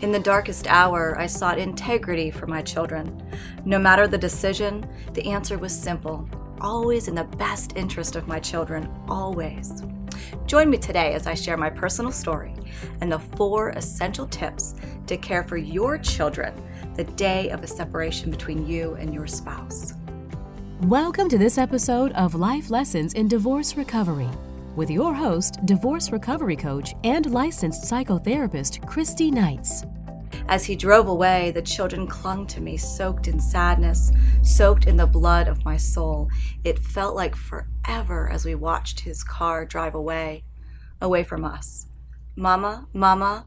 In the darkest hour, I sought integrity for my children. No matter the decision, the answer was simple. Always in the best interest of my children, always. Join me today as I share my personal story and the 4 essential tips to care for your children the day of a separation between you and your spouse. Welcome to this episode of Life Lessons in Divorce Recovery with your host, divorce recovery coach and licensed psychotherapist, Christy Knights. As he drove away, the children clung to me, soaked in sadness, soaked in the blood of my soul. It felt like forever as we watched his car drive away from us. Mama, Mama,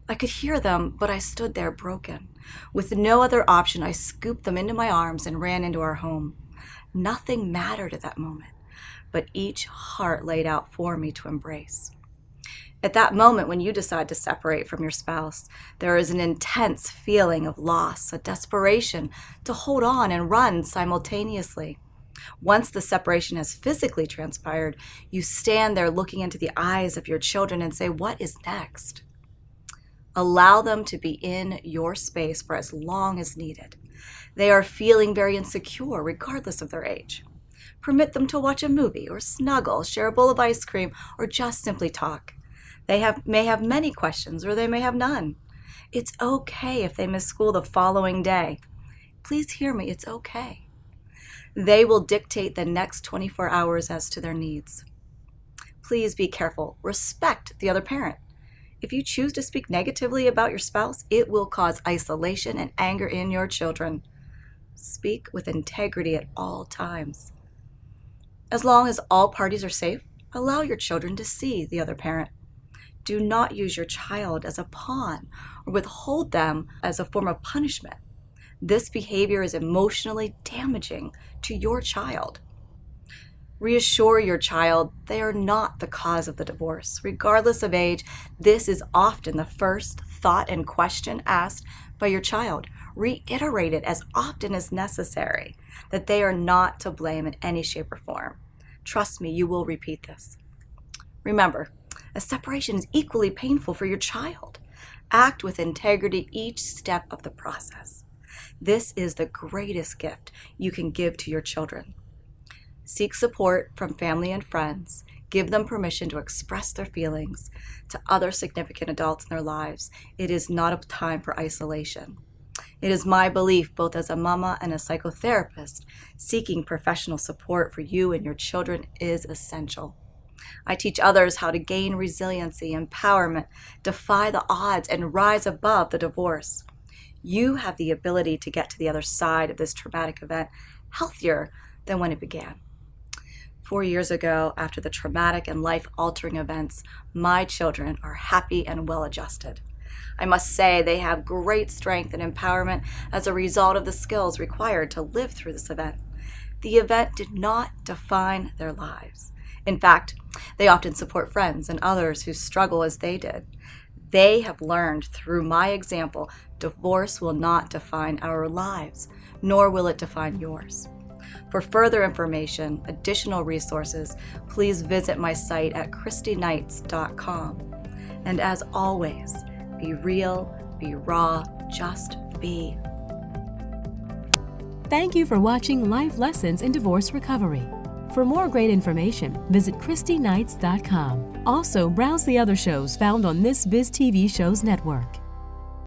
I could hear them, but I stood there broken. With no other option, I scooped them into my arms and ran into our home. Nothing mattered at that moment, but each heart laid out for me to embrace. At that moment, when you decide to separate from your spouse, there is an intense feeling of loss, a desperation to hold on and run simultaneously. Once the separation has physically transpired, you stand there looking into the eyes of your children and say, what is next? Allow them to be in your space for as long as needed. They are feeling very insecure regardless of their age. Permit them to watch a movie or snuggle, share a bowl of ice cream, or just simply talk. They may have many questions or they may have none. It's okay if they miss school the following day. Please hear me, it's okay. They will dictate the next 24 hours as to their needs. Please be careful. Respect the other parent. If you choose to speak negatively about your spouse, it will cause isolation and anger in your children. Speak with integrity at all times. As long as all parties are safe, allow your children to see the other parent. Do not use your child as a pawn or withhold them as a form of punishment. This behavior is emotionally damaging to your child. Reassure your child they are not the cause of the divorce. Regardless of age, this is often the first thought and question asked by your child. Reiterate it as often as necessary that they are not to blame in any shape or form. Trust me, you will repeat this. Remember, a separation is equally painful for your child. Act with integrity each step of the process. This is the greatest gift you can give to your children. Seek support from family and friends. Give them permission to express their feelings to other significant adults in their lives. It is not a time for isolation. It is my belief, both as a mama and a psychotherapist, seeking professional support for you and your children is essential. I teach others how to gain resiliency, empowerment, defy the odds, and rise above the divorce. You have the ability to get to the other side of this traumatic event healthier than when it began. 4 years ago, after the traumatic and life-altering events, my children are happy and well-adjusted. I must say they have great strength and empowerment as a result of the skills required to live through this event. The event did not define their lives. In fact, they often support friends and others who struggle as they did. They have learned through my example, divorce will not define our lives, nor will it define yours. For further information, additional resources, please visit my site at christyknights.com. And as always, be real, be raw, just be. Thank you for watching Life Lessons in Divorce Recovery. For more great information, visit christyknights.com. Also, browse the other shows found on this Biz TV Shows network.